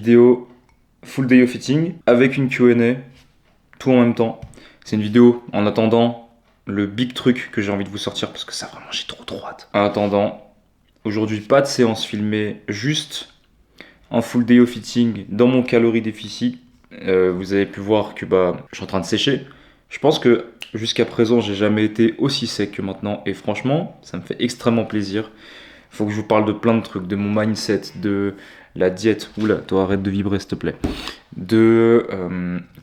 vidéo full day of eating avec une Q&A, tout en même temps. C'est une vidéo en attendant le big truc que j'ai envie de vous sortir parce que ça vraiment j'ai trop hâte. En attendant, aujourd'hui pas de séance filmée, juste en full day of eating dans mon calorie déficit. Vous avez pu voir que je suis en train de sécher. Je pense que jusqu'à présent j'ai jamais été aussi sec que maintenant et franchement ça me fait extrêmement plaisir. Il faut que je vous parle de plein de trucs, de mon mindset, de la diète. Oula, toi arrête de vibrer s'il te plaît. De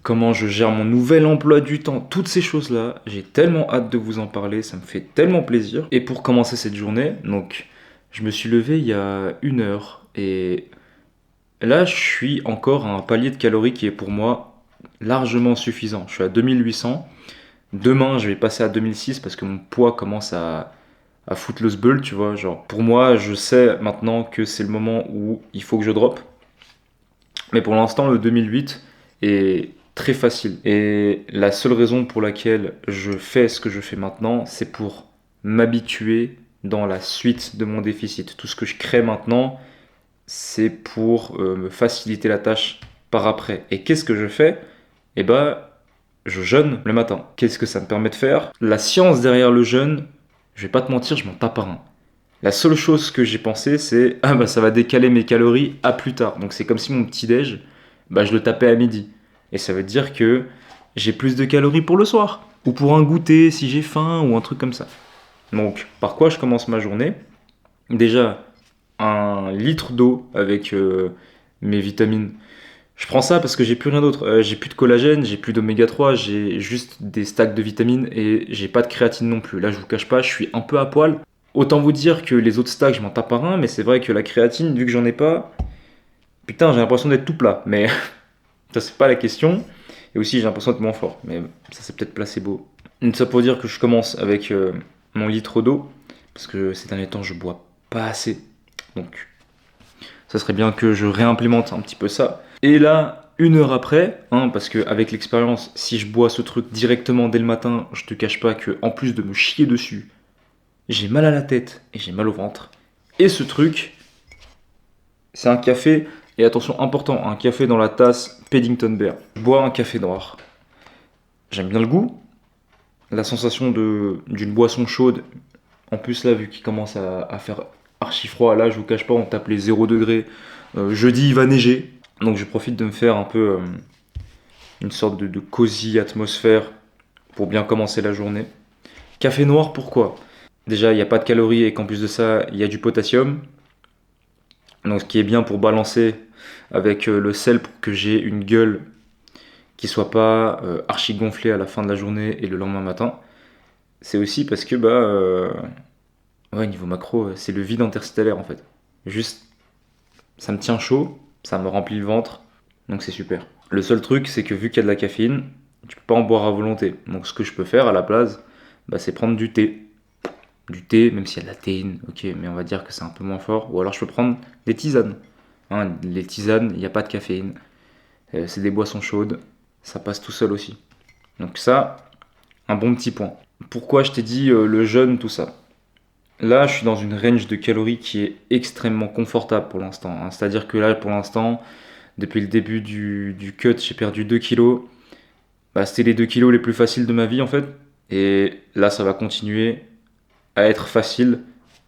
comment je gère mon nouvel emploi du temps, toutes ces choses-là. J'ai tellement hâte de vous en parler, ça me fait tellement plaisir. Et pour commencer cette journée, donc je me suis levé il y a 1 heure et là je suis encore à un palier de calories qui est pour moi largement suffisant. Je suis à 2800. Demain je vais passer à 2006 parce que mon poids commence à foutre le sbeul, tu vois. Genre, pour moi, je sais maintenant que c'est le moment où il faut que je drop. Mais pour l'instant, le 2008 est très facile. Et la seule raison pour laquelle je fais ce que je fais maintenant, c'est pour m'habituer dans la suite de mon déficit. Tout ce que je crée maintenant, c'est pour me faciliter la tâche par après. Et qu'est-ce que je fais? Eh ben, je jeûne le matin. Qu'est-ce que ça me permet de faire? La science derrière le jeûne, je vais pas te mentir, je m'en tape un. La seule chose que j'ai pensé, c'est ça va décaler mes calories à plus tard. Donc c'est comme si mon petit déj, je le tapais à midi. Et ça veut dire que j'ai plus de calories pour le soir ou pour un goûter si j'ai faim ou un truc comme ça. Donc par quoi je commence ma journée? Déjà 1 litre d'eau avec mes vitamines. Je prends ça parce que j'ai plus rien d'autre. J'ai plus de collagène, j'ai plus d'oméga 3, j'ai juste des stacks de vitamines et j'ai pas de créatine non plus. Là, je vous cache pas, je suis un peu à poil. Autant vous dire que les autres stacks, je m'en tape par un, mais c'est vrai que la créatine, vu que j'en ai pas, putain, j'ai l'impression d'être tout plat. Mais ça, c'est pas la question. Et aussi, j'ai l'impression d'être moins fort. Mais ça, c'est peut-être placebo. Donc, ça pour dire que je commence avec mon litre d'eau, parce que ces derniers temps, je bois pas assez. Donc, ça serait bien que je réimplémente un petit peu ça. Et là, 1 heure après, parce qu'avec l'expérience, si je bois ce truc directement dès le matin, je te cache pas que en plus de me chier dessus, j'ai mal à la tête et j'ai mal au ventre. Et ce truc, c'est un café, et attention important, un café dans la tasse Paddington Bear. Je bois un café noir. J'aime bien le goût, la sensation d'une boisson chaude. En plus là, vu qu'il commence à faire archi froid, là je vous cache pas, on tape les 0 degrés. Jeudi il va neiger, donc je profite de me faire un peu une sorte de cosy atmosphère pour bien commencer la journée. Café noir, pourquoi? Déjà, il n'y a pas de calories et qu'en plus de ça, il y a du potassium. Donc, ce qui est bien pour balancer avec le sel pour que j'ai une gueule qui soit pas archi gonflée à la fin de la journée et le lendemain matin. C'est aussi parce que, niveau macro, c'est le vide interstellaire en fait. Juste, ça me tient chaud, ça me remplit le ventre, donc c'est super. Le seul truc, c'est que vu qu'il y a de la caféine, tu peux pas en boire à volonté. Donc, ce que je peux faire à la place, c'est prendre du thé. Du thé, même s'il y a de la théine, ok, mais on va dire que c'est un peu moins fort. Ou alors je peux prendre des tisanes. Les tisanes, il n'y a pas de caféine. C'est des boissons chaudes. Ça passe tout seul aussi. Donc ça, un bon petit point. Pourquoi je t'ai dit le jeûne, tout ça? Là, je suis dans une range de calories qui est extrêmement confortable pour l'instant. C'est-à-dire que là, pour l'instant, depuis le début du cut, j'ai perdu 2 kilos. C'était les 2 kilos les plus faciles de ma vie en fait. Et là, ça va continuer à être facile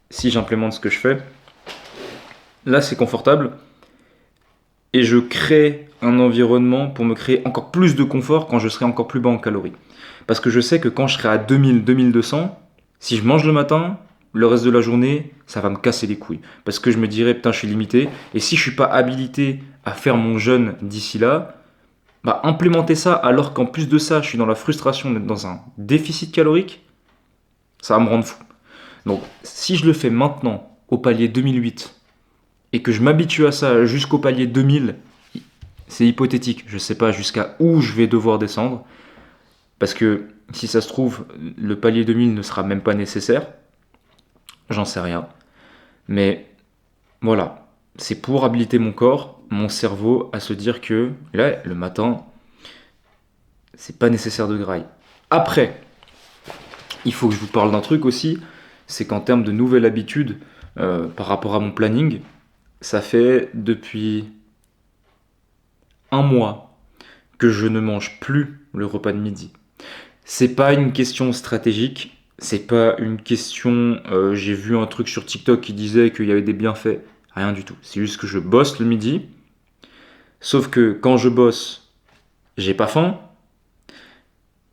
si j'implémente ce que je fais. Là, c'est confortable et je crée un environnement pour me créer encore plus de confort quand je serai encore plus bas en calories. Parce que je sais que quand je serai à 2000, 2200, si je mange le matin, le reste de la journée, ça va me casser les couilles. Parce que je me dirais, putain, je suis limité. Et si je suis pas habilité à faire mon jeûne d'ici là, implémenter ça alors qu'en plus de ça, je suis dans la frustration d'être dans un déficit calorique, ça va me rendre fou. Donc, si je le fais maintenant, au palier 2008, et que je m'habitue à ça jusqu'au palier 2000, c'est hypothétique. Je ne sais pas jusqu'à où je vais devoir descendre. Parce que, si ça se trouve, le palier 2000 ne sera même pas nécessaire. J'en sais rien. Mais, voilà. C'est pour habiliter mon corps, mon cerveau, à se dire que, là, le matin, c'est pas nécessaire de graille. Après, il faut que je vous parle d'un truc aussi, c'est qu'en termes de nouvelles habitudes, par rapport à mon planning, ça fait depuis 1 mois que je ne mange plus le repas de midi. C'est pas une question stratégique, c'est pas une question. J'ai vu un truc sur TikTok qui disait qu'il y avait des bienfaits. Rien du tout. C'est juste que je bosse le midi. Sauf que quand je bosse, j'ai pas faim.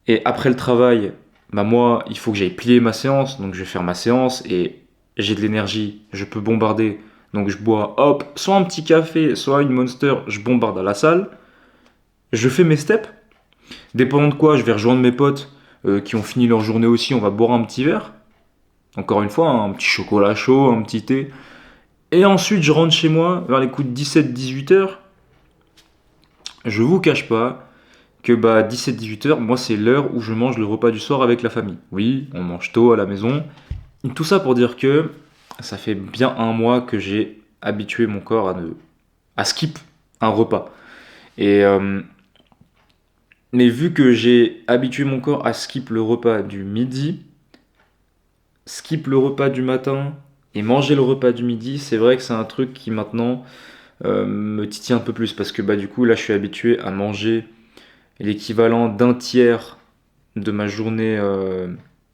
Et après le travail, bah moi, il faut que j'aille plier ma séance. Donc je vais faire ma séance et j'ai de l'énergie. Je peux bombarder. Donc je bois, hop, soit un petit café, soit une Monster. Je bombarde à la salle. Je fais mes steps. Dépendant de quoi, je vais rejoindre mes potes qui ont fini leur journée aussi. On va boire un petit verre. Encore une fois, hein, un petit chocolat chaud, un petit thé. Et ensuite, je rentre chez moi vers les coups de 17-18 heures. Je vous cache pas que 17-18 heures, moi, c'est l'heure où je mange le repas du soir avec la famille. Oui, on mange tôt à la maison. Tout ça pour dire que ça fait bien 1 mois que j'ai habitué mon corps à skip un repas. Et mais vu que j'ai habitué mon corps à skip le repas du midi, skip le repas du matin et manger le repas du midi, c'est vrai que c'est un truc qui maintenant me titille un peu plus parce que du coup là je suis habitué à manger l'équivalent d'un tiers de ma journée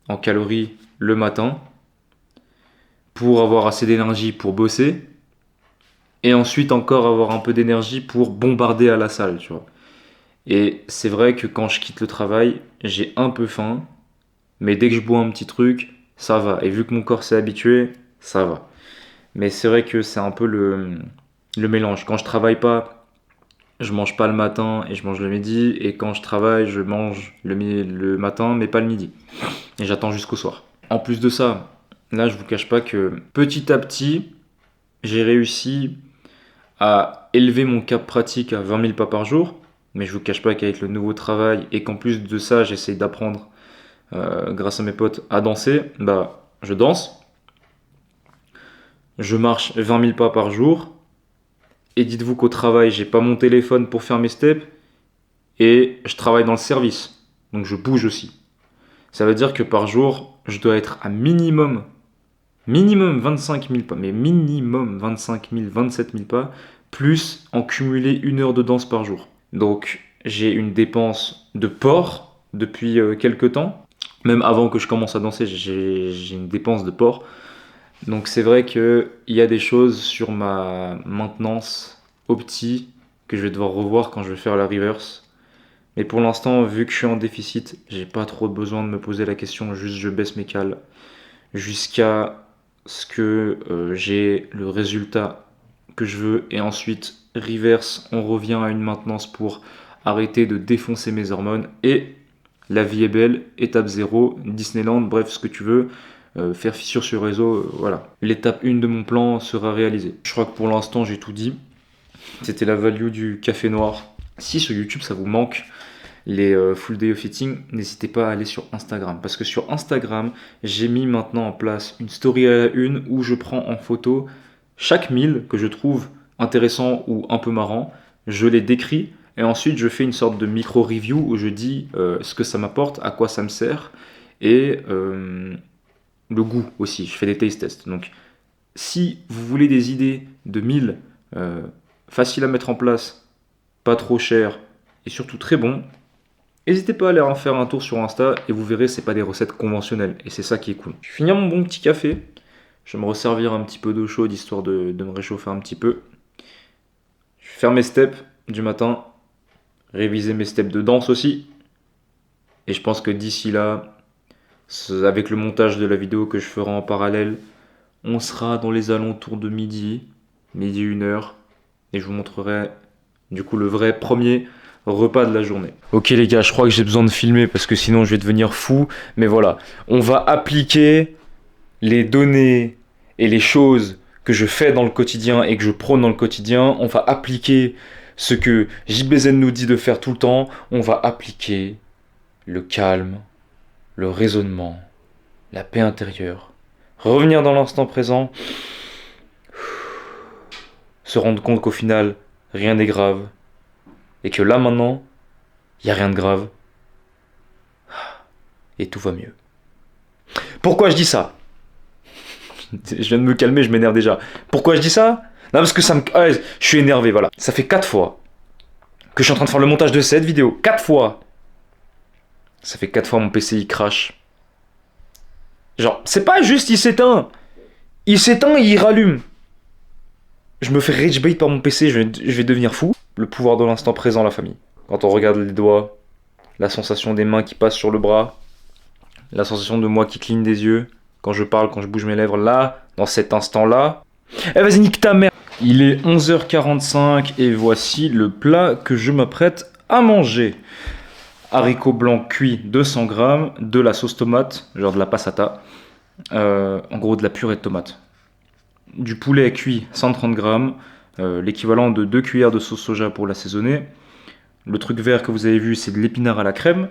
en calories le matin pour avoir assez d'énergie pour bosser et ensuite encore avoir un peu d'énergie pour bombarder à la salle, tu vois. Et c'est vrai que quand je quitte le travail, j'ai un peu faim, mais dès que je bois un petit truc, ça va. Et vu que mon corps s'est habitué, ça va. Mais c'est vrai que c'est un peu le mélange. Quand je travaille pas, je mange pas le matin et je mange le midi. Et quand je travaille, je mange le matin, mais pas le midi. Et j'attends jusqu'au soir. En plus de ça, là, je vous cache pas que petit à petit, j'ai réussi à élever mon cap pratique à 20 000 pas par jour. Mais je vous cache pas qu'avec le nouveau travail et qu'en plus de ça, j'essaie d'apprendre grâce à mes potes à danser, je danse. Je marche 20 000 pas par jour. Et dites-vous qu'au travail, j'ai pas mon téléphone pour faire mes steps. Et je travaille dans le service. Donc je bouge aussi. Ça veut dire que par jour, je dois être à minimum 25 000 pas. Mais minimum 25 000, 27 000 pas. Plus en cumulé 1 heure de danse par jour. Donc j'ai une dépense de porc depuis quelques temps. Même avant que je commence à danser, j'ai une dépense de porc. Donc c'est vrai qu'il y a des choses sur ma maintenance opti que je vais devoir revoir quand je vais faire la reverse. Mais pour l'instant, vu que je suis en déficit, j'ai pas trop besoin de me poser la question, juste je baisse mes cales jusqu'à ce que j'ai le résultat que je veux. Et ensuite, reverse, on revient à une maintenance pour arrêter de défoncer mes hormones. Et la vie est belle, étape 0, Disneyland, bref, ce que tu veux. Faire fissure sur le réseau, voilà. L'étape 1 de mon plan sera réalisée. Je crois que pour l'instant, j'ai tout dit. C'était la value du café noir. Si sur YouTube, ça vous manque les full day of eating, n'hésitez pas à aller sur Instagram. Parce que sur Instagram, j'ai mis maintenant en place une story à la une où je prends en photo chaque meal que je trouve intéressant ou un peu marrant. Je les décris et ensuite je fais une sorte de micro-review où je dis ce que ça m'apporte, à quoi ça me sert et le goût aussi. Je fais des taste tests. Donc si vous voulez des idées de meals faciles à mettre en place, pas trop chers et surtout très bons, n'hésitez pas à aller en faire un tour sur Insta et vous verrez, c'est pas des recettes conventionnelles et c'est ça qui est cool. Je vais finir mon bon petit café. Je vais me resservir un petit peu d'eau chaude histoire de me réchauffer un petit peu. Je vais faire mes steps du matin, réviser mes steps de danse aussi. Et je pense que d'ici là, avec le montage de la vidéo que je ferai en parallèle, on sera dans les alentours de midi 1 heure. Et je vous montrerai du coup le vrai premier repas de la journée. Ok les gars, je crois que j'ai besoin de filmer parce que sinon je vais devenir fou. Mais voilà, on va appliquer les données et les choses que je fais dans le quotidien et que je prône dans le quotidien. On va appliquer ce que JBZ nous dit de faire tout le temps. On va appliquer le calme, le raisonnement, la paix intérieure. Revenir dans l'instant présent. Se rendre compte qu'au final, rien n'est grave. Et que là maintenant, il n'y a rien de grave. Et tout va mieux. Pourquoi je dis ça ? Je viens de me calmer, je m'énerve déjà. Pourquoi je dis ça ? Non, parce que ça me... je suis énervé, voilà. Ça fait 4 fois que je suis en train de faire le montage de cette vidéo 4 fois. Ça fait 4 fois mon PC il crache. Genre, c'est pas juste il s'éteint. Il s'éteint et il rallume. Je me fais rage bait par mon PC, je vais devenir fou. Le pouvoir de l'instant présent, la famille. Quand on regarde les doigts, la sensation des mains qui passent sur le bras, la sensation de moi qui cligne des yeux, quand je parle, quand je bouge mes lèvres, là, dans cet instant-là. Eh vas-y, nique ta mère. Il est 11h45 et voici le plat que je m'apprête à manger. Haricots blancs cuits 200 grammes, de la sauce tomate, genre de la passata, en gros de la purée de tomate. Du poulet cuit 130 grammes, l'équivalent de 2 cuillères de sauce soja pour l'assaisonner. Le truc vert que vous avez vu, c'est de l'épinard à la crème.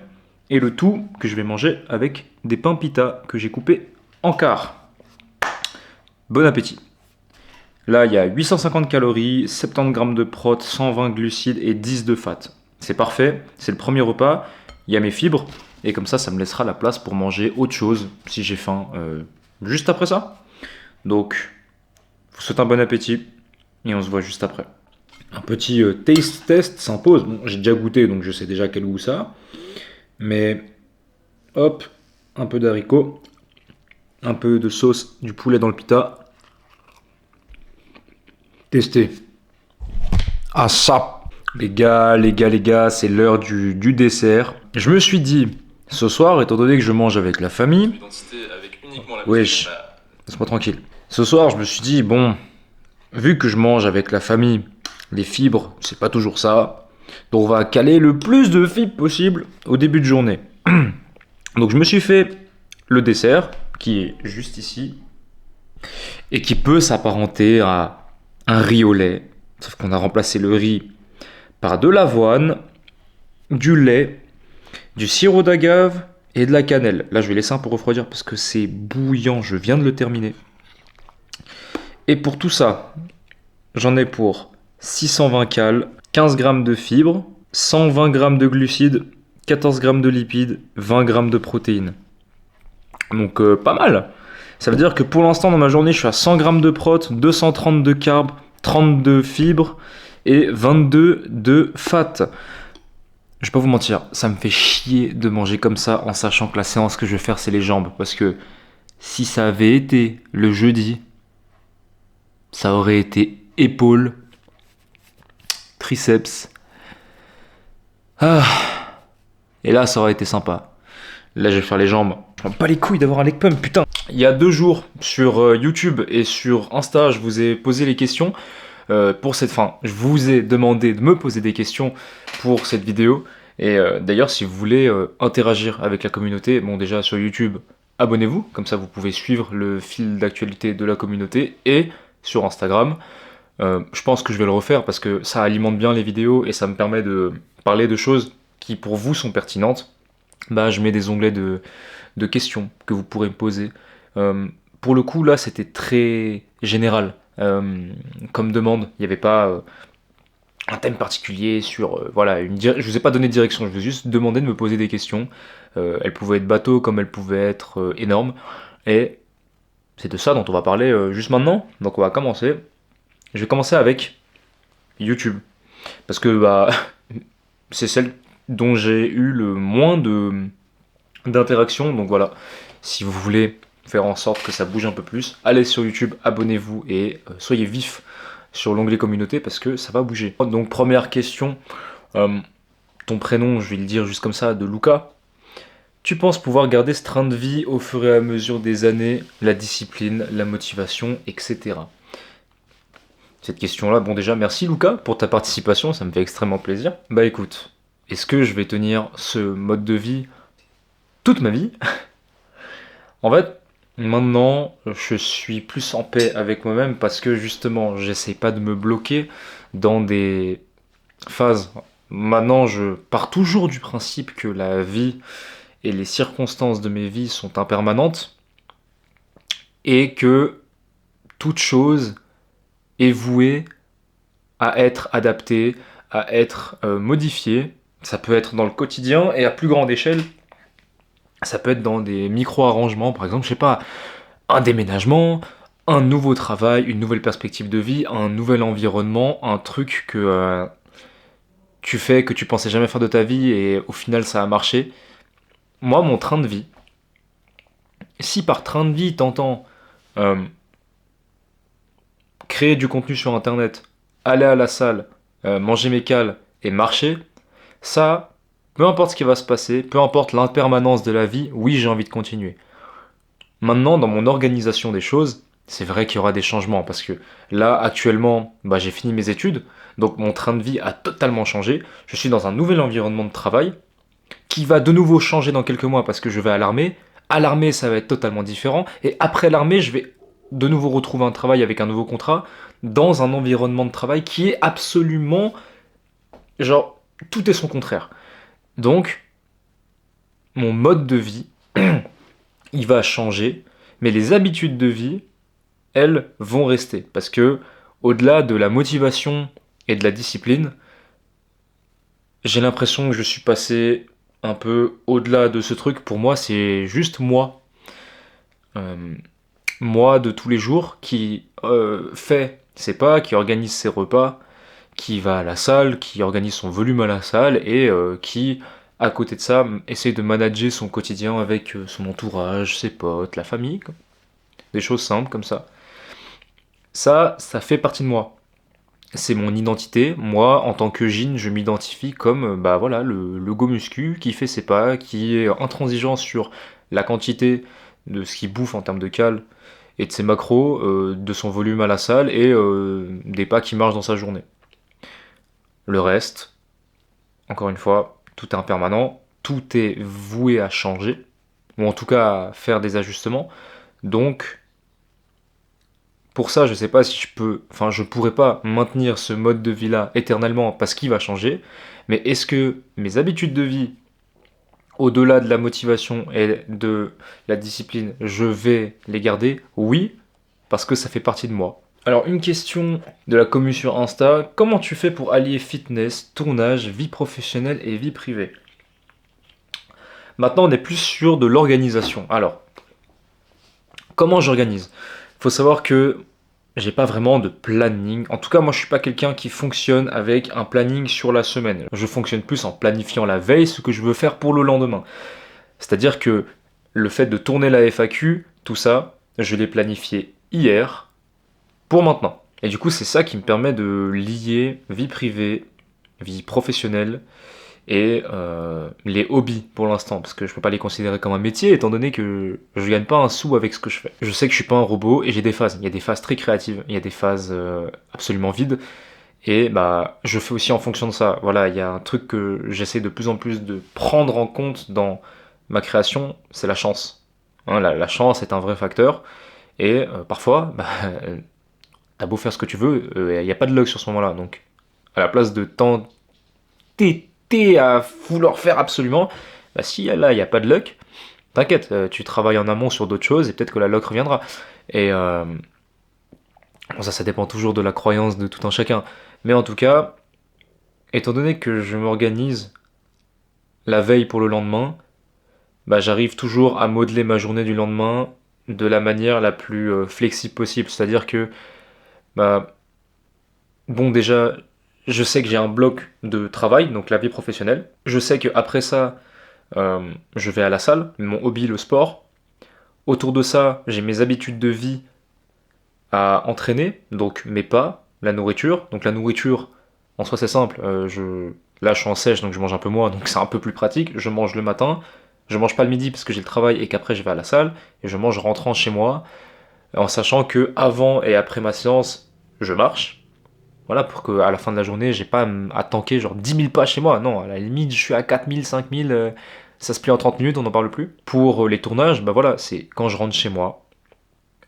Et le tout que je vais manger avec des pains pita que j'ai coupés en quart. Bon appétit. Là, il y a 850 calories, 70 grammes de prot, 120 glucides et 10 de fat. C'est parfait, c'est le premier repas, il y a mes fibres, et comme ça me laissera la place pour manger autre chose, si j'ai faim, juste après ça. Donc, je vous souhaite un bon appétit, et on se voit juste après. Un petit taste test s'impose. Bon, j'ai déjà goûté, donc je sais déjà quel goût ça a. Mais, hop, un peu d'haricots, un peu de sauce du poulet dans le pita. Tester. Ah ça. Les gars, c'est l'heure du dessert. Je me suis dit, ce soir, étant donné que je mange avec la famille... Wesh, laisse-moi tranquille. Ce soir, je me suis dit, bon, vu que je mange avec la famille, les fibres, c'est pas toujours ça. Donc on va caler le plus de fibres possible au début de journée. Donc je me suis fait le dessert, qui est juste ici, et qui peut s'apparenter à un riz au lait. Sauf qu'on a remplacé le riz par de l'avoine, du lait, du sirop d'agave et de la cannelle. Là, je vais laisser un peu refroidir parce que c'est bouillant, je viens de le terminer. Et pour tout ça, j'en ai pour 620 cales, 15 grammes de fibres, 120 grammes de glucides, 14 grammes de lipides, 20 grammes de protéines. Donc pas mal. Ça veut dire que pour l'instant, dans ma journée, je suis à 100 grammes de prot, 230 de carbs, 30 de fibres et 22 de fat. Je vais pas vous mentir, ça me fait chier de manger comme ça en sachant que la séance que je vais faire, c'est les jambes. Parce que si ça avait été le jeudi, ça aurait été épaules, triceps. Ah. Et là, ça aurait été sympa. Là, je vais faire les jambes. Je m'en bats les couilles d'avoir un leg pump, putain. Il y a 2 jours, sur YouTube et sur Insta, je vous ai posé les questions pour cette fin. Je vous ai demandé de me poser des questions pour cette vidéo. Et d'ailleurs, si vous voulez interagir avec la communauté, bon, déjà sur YouTube, abonnez-vous. Comme ça, vous pouvez suivre le fil d'actualité de la communauté. Et sur Instagram, je pense que je vais le refaire parce que ça alimente bien les vidéos et ça me permet de parler de choses qui pour vous sont pertinentes. Bah, je mets des onglets de questions que vous pourrez me poser. Pour le coup, là, c'était très général comme demande. Il n'y avait pas un thème particulier sur... voilà, je vous ai pas donné de direction, je vous ai juste demandé de me poser des questions. Elles pouvaient être bateaux comme elles pouvaient être énormes. Et c'est de ça dont on va parler juste maintenant. Donc on va commencer. Je vais commencer avec YouTube. Parce que bah, c'est celle dont j'ai eu le moins d'interaction. Donc voilà, si vous voulez faire en sorte que ça bouge un peu plus, allez sur YouTube, abonnez-vous et soyez vifs sur l'onglet communauté parce que ça va bouger. Donc première question, ton prénom, je vais le dire juste comme ça, de Luca. Tu penses pouvoir garder ce train de vie au fur et à mesure des années, la discipline, la motivation, etc. Cette question-là, bon déjà, merci Luca pour ta participation, ça me fait extrêmement plaisir. Bah écoute, est-ce que je vais tenir ce mode de vie toute ma vie? En fait, maintenant, je suis plus en paix avec moi-même parce que justement, j'essaie pas de me bloquer dans des phases. Maintenant, je pars toujours du principe que la vie et les circonstances de mes vies sont impermanentes et que toute chose est vouée à être adaptée, à être modifiée. Ça peut être dans le quotidien et à plus grande échelle, ça peut être dans des micro-arrangements, par exemple, je sais pas, un déménagement, un nouveau travail, une nouvelle perspective de vie, un nouvel environnement, un truc que tu fais que tu pensais jamais faire de ta vie et au final ça a marché. Moi, mon train de vie, si par train de vie t'entends euh, créer du contenu sur internet, aller à la salle, manger mes cales et marcher, ça, peu importe ce qui va se passer, peu importe l'impermanence de la vie, oui, j'ai envie de continuer. Maintenant, dans mon organisation des choses, c'est vrai qu'il y aura des changements parce que là, actuellement, bah, j'ai fini mes études, donc mon train de vie a totalement changé. Je suis dans un nouvel environnement de travail qui va de nouveau changer dans quelques mois parce que je vais à l'armée. À l'armée, ça va être totalement différent. Et après l'armée, je vais de nouveau retrouver un travail avec un nouveau contrat dans un environnement de travail qui est absolument... Genre, tout est son contraire. Donc, mon mode de vie, il va changer, mais les habitudes de vie, elles, vont rester. Parce que, au-delà de la motivation et de la discipline, j'ai l'impression que je suis passé un peu au-delà de ce truc. Pour moi, c'est juste moi. Euh, Moi de tous les jours qui fait ses pas, qui organise ses repas, qui va à la salle, qui organise son volume à la salle et qui, à côté de ça, essaie de manager son quotidien avec son entourage, ses potes, la famille, quoi. Des choses simples comme ça. Ça fait partie de moi. C'est mon identité. Moi, en tant que Jean, je m'identifie comme bah voilà, le go muscu qui fait ses pas, qui est intransigeant sur la quantité de ce qu'il bouffe en termes de calories et de ses macros, de son volume à la salle et des pas qui marchent dans sa journée. Le reste, encore une fois, tout est impermanent, tout est voué à changer, ou en tout cas à faire des ajustements. Donc, pour ça, je sais pas si je peux, enfin, je pourrais pas maintenir ce mode de vie-là éternellement parce qu'il va changer, mais est-ce que mes habitudes de vie, au-delà de la motivation et de la discipline, je vais les garder? Oui, parce que ça fait partie de moi. Alors, une question de la commu sur Insta. Comment tu fais pour allier fitness, tournage, vie professionnelle et vie privée? Maintenant, on est plus sur de l'organisation. Alors, comment j'organise? Il faut savoir que j'ai pas vraiment de planning. En tout cas, moi, je suis pas quelqu'un qui fonctionne avec un planning sur la semaine. Je fonctionne plus en planifiant la veille ce que je veux faire pour le lendemain. C'est-à-dire que le fait de tourner la FAQ, tout ça, je l'ai planifié hier pour maintenant. Et du coup, c'est ça qui me permet de lier vie privée, vie professionnelle et les hobbies pour l'instant, parce que je peux pas les considérer comme un métier étant donné que je gagne pas un sou avec ce que je fais. Je sais que je suis pas un robot et j'ai des phases. Il y a des phases très créatives, il y a des phases absolument vides et bah je fais aussi en fonction de ça. Voilà, il y a un truc que j'essaie de plus en plus de prendre en compte dans ma création, c'est la chance. Hein, la chance est un vrai facteur et parfois, bah, t'as beau faire ce que tu veux, il n'y a pas de luck sur ce moment-là. Donc, à la place de t'entêter à vouloir faire absolument, bah si là, il n'y a pas de luck, t'inquiète, tu travailles en amont sur d'autres choses et peut-être que la luck reviendra. Et bon, ça dépend toujours de la croyance de tout un chacun. Mais en tout cas, étant donné que je m'organise la veille pour le lendemain, bah, j'arrive toujours à modeler ma journée du lendemain de la manière la plus flexible possible. C'est-à-dire que, bah, bon, déjà, je sais que j'ai un bloc de travail, donc la vie professionnelle. Je sais qu'après ça, je vais à la salle, mon hobby, le sport. Autour de ça, j'ai mes habitudes de vie à entraîner, donc mes pas, la nourriture. Donc la nourriture, en soi, c'est simple. Là, je suis en sèche, donc je mange un peu moins, donc c'est un peu plus pratique. Je mange le matin. Je mange pas le midi parce que j'ai le travail et qu'après je vais à la salle. Et je mange rentrant chez moi, en sachant que avant et après ma séance, je marche. Voilà, pour qu'à la fin de la journée, j'ai pas à tanker genre 10 000 pas chez moi. Non, à la limite, je suis à 4 000, 5 000, ça se plie en 30 minutes, on n'en parle plus. Pour les tournages, bah voilà, c'est quand je rentre chez moi,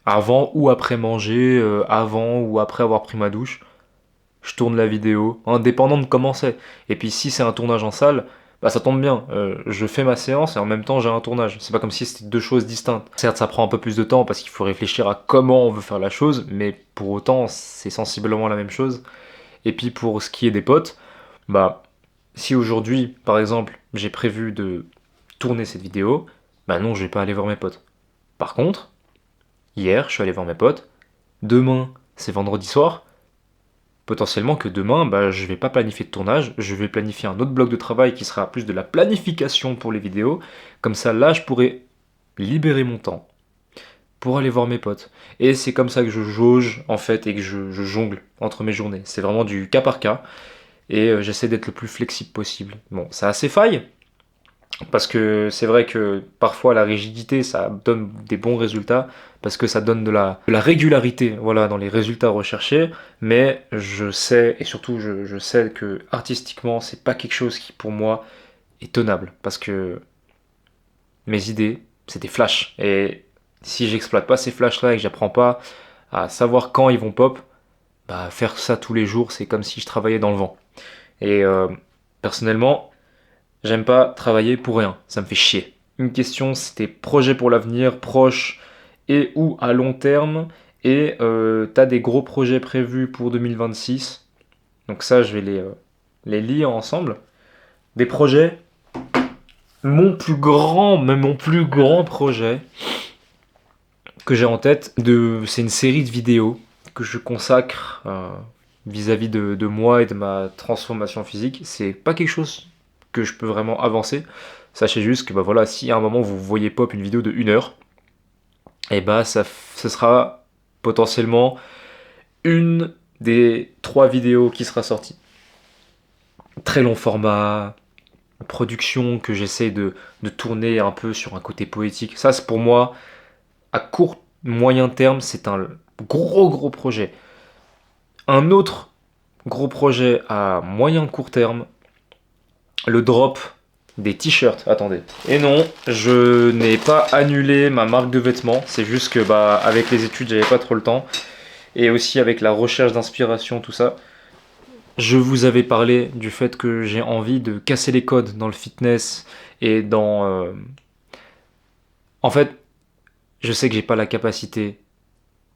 avant ou après manger, avant ou après avoir pris ma douche, je tourne la vidéo, indépendant de comment c'est. Et puis si c'est un tournage en salle, bah ça tombe bien, je fais ma séance et en même temps j'ai un tournage. C'est pas comme si c'était deux choses distinctes. Certes, ça prend un peu plus de temps parce qu'il faut réfléchir à comment on veut faire la chose, mais pour autant, c'est sensiblement la même chose. Et puis pour ce qui est des potes, bah si aujourd'hui, par exemple, j'ai prévu de tourner cette vidéo, bah non, je vais pas aller voir mes potes. Par contre, hier, je suis allé voir mes potes. Demain, c'est vendredi soir. potentiellement que demain, je vais pas planifier de tournage, je vais planifier un autre bloc de travail qui sera plus de la planification pour les vidéos. Comme ça, là, je pourrais libérer mon temps pour aller voir mes potes. Et c'est comme ça que je jauge, en fait, et que je jongle entre mes journées. C'est vraiment du cas par cas, et j'essaie d'être le plus flexible possible. Bon, ça a ses failles, parce que c'est vrai que parfois la rigidité, ça donne des bons résultats, parce que ça donne de la régularité, voilà, dans les résultats recherchés, mais je sais, et surtout je sais que artistiquement, c'est pas quelque chose qui pour moi est tenable, parce que mes idées, c'est des flashs, et si j'exploite pas ces flashs-là et que j'apprends pas à savoir quand ils vont pop, faire ça tous les jours, c'est comme si je travaillais dans le vent. Et personnellement, j'aime pas travailler pour rien, ça me fait chier. Une question, c'était projet pour l'avenir, proche et ou à long terme. Et t'as des gros projets prévus pour 2026. Donc ça, je vais les lier ensemble. Des projets. Mon plus grand projet que j'ai en tête, c'est une série de vidéos que je consacre vis-à-vis de moi et de ma transformation physique. C'est pas quelque chose que je peux vraiment avancer. Sachez juste que voilà, si à un moment vous voyez pop une vidéo de 1 heure, et ce sera potentiellement une des 3 vidéos qui sera sortie. Très long format, production que j'essaie de tourner un peu sur un côté poétique. Ça, c'est pour moi, à court, moyen terme, c'est un gros projet. Un autre gros projet à moyen court terme, le drop des t-shirts. Attendez. Et non, je n'ai pas annulé ma marque de vêtements. C'est juste que avec les études, j'avais pas trop le temps. Et aussi avec la recherche d'inspiration, tout ça. Je vous avais parlé du fait que j'ai envie de casser les codes dans le fitness et dans... En fait, je sais que j'ai pas la capacité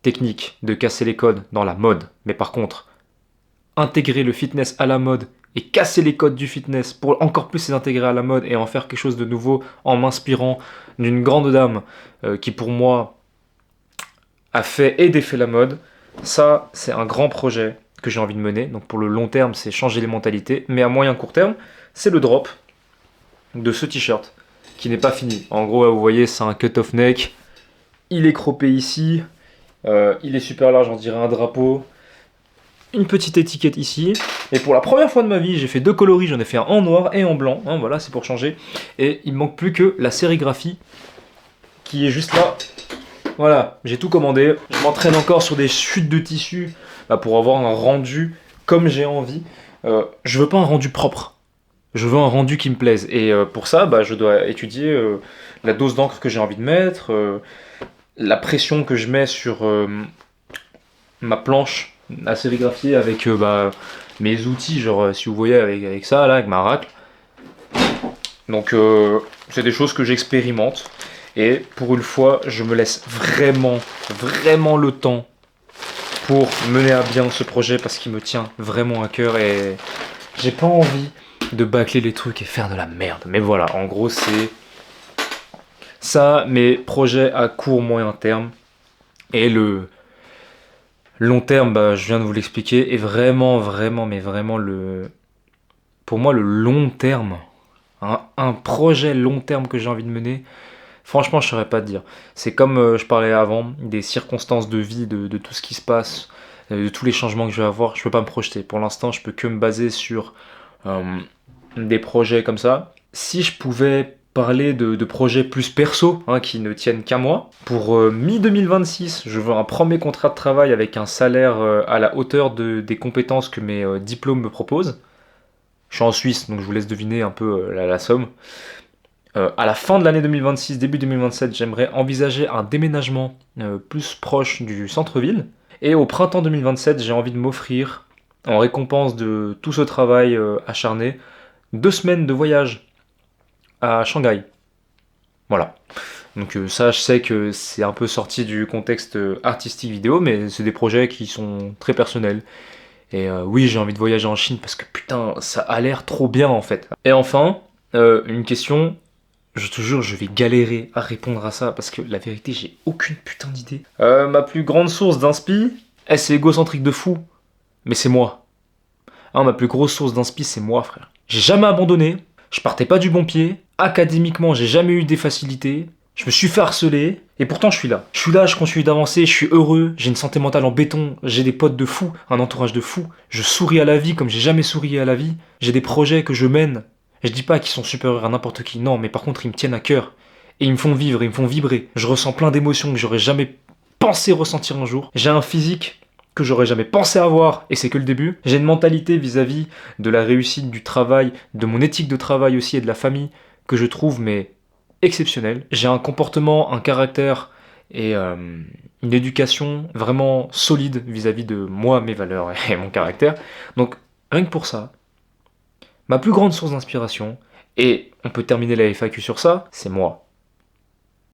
technique de casser les codes dans la mode. Mais par contre, intégrer le fitness à la mode et casser les codes du fitness pour encore plus les intégrer à la mode et en faire quelque chose de nouveau en m'inspirant d'une grande dame qui pour moi a fait et défait la mode, ça c'est un grand projet que j'ai envie de mener. Donc pour le long terme, c'est changer les mentalités, mais à moyen court terme, c'est le drop de ce t-shirt qui n'est pas fini. En gros, vous voyez, c'est un cut-off neck, il est croppé ici, il est super large, on dirait un drapeau. Une petite étiquette ici, et pour la première fois de ma vie, j'ai fait 2 coloris, j'en ai fait un en noir et en blanc, voilà, c'est pour changer, et il me manque plus que la sérigraphie, qui est juste là, voilà, j'ai tout commandé, je m'entraîne encore sur des chutes de tissu, pour avoir un rendu comme j'ai envie, je veux pas un rendu propre, je veux un rendu qui me plaise, et pour ça, je dois étudier la dose d'encre que j'ai envie de mettre, la pression que je mets sur ma planche à sérigraphier avec mes outils, genre si vous voyez avec ça là, avec ma racle. Donc c'est des choses que j'expérimente et pour une fois je me laisse vraiment le temps pour mener à bien ce projet parce qu'il me tient vraiment à cœur et j'ai pas envie de bâcler les trucs et faire de la merde. Mais voilà, en gros c'est ça mes projets à court moyen terme et le long terme, je viens de vous l'expliquer, et vraiment, pour moi, le long terme, un projet long terme que j'ai envie de mener, franchement, je ne saurais pas te dire. C'est comme je parlais avant, des circonstances de vie, de tout ce qui se passe, de tous les changements que je vais avoir, je ne peux pas me projeter. Pour l'instant, je peux que me baser sur des projets comme ça. Si je pouvais parler de projets plus perso qui ne tiennent qu'à moi. Pour mi-2026, je veux un premier contrat de travail avec un salaire à la hauteur des compétences que mes diplômes me proposent. Je suis en Suisse, donc je vous laisse deviner un peu la somme. À la fin de l'année 2026, début 2027, j'aimerais envisager un déménagement plus proche du centre-ville. Et au printemps 2027, j'ai envie de m'offrir, en récompense de tout ce travail acharné, 2 semaines de voyage à Shanghai. Voilà. Donc ça, je sais que c'est un peu sorti du contexte artistique vidéo, mais c'est des projets qui sont très personnels. Et oui, j'ai envie de voyager en Chine parce que putain, ça a l'air trop bien en fait. Et enfin, une question, je te jure, je vais galérer à répondre à ça parce que la vérité, j'ai aucune putain d'idée. Ma plus grande source d'inspi, c'est égocentrique de fou, mais c'est moi. Ah, ma plus grosse source d'inspi, c'est moi, frère. J'ai jamais abandonné, je partais pas du bon pied, académiquement, j'ai jamais eu des facilités, je me suis fait harceler, et pourtant je suis là. Je suis là, je continue d'avancer, je suis heureux, j'ai une santé mentale en béton, j'ai des potes de fou, un entourage de fou, je souris à la vie comme j'ai jamais souri à la vie, j'ai des projets que je mène. Je dis pas qu'ils sont supérieurs à n'importe qui, non, mais par contre ils me tiennent à cœur. Et ils me font vivre, ils me font vibrer. Je ressens plein d'émotions que j'aurais jamais pensé ressentir un jour. J'ai un physique que j'aurais jamais pensé avoir, et c'est que le début. J'ai une mentalité vis-à-vis de la réussite du travail, de mon éthique de travail aussi et de la famille, que je trouve mais exceptionnelle. J'ai un comportement, un caractère et une éducation vraiment solide vis-à-vis de moi, mes valeurs et mon caractère. Donc rien que pour ça, ma plus grande source d'inspiration, et on peut terminer la FAQ sur ça, c'est moi.